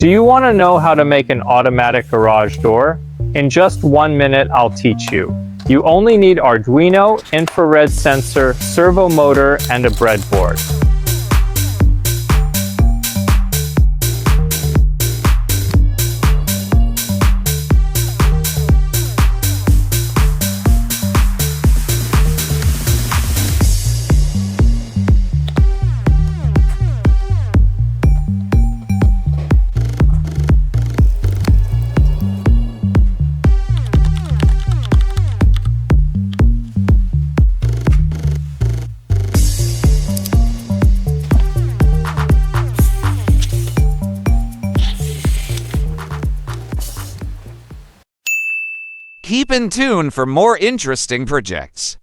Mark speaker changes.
Speaker 1: Do you want to know how to make an automatic garage door? In just 1 minute, I'll teach you. You only need Arduino, infrared sensor, servo motor, and a breadboard.
Speaker 2: Keep in tune for more interesting projects.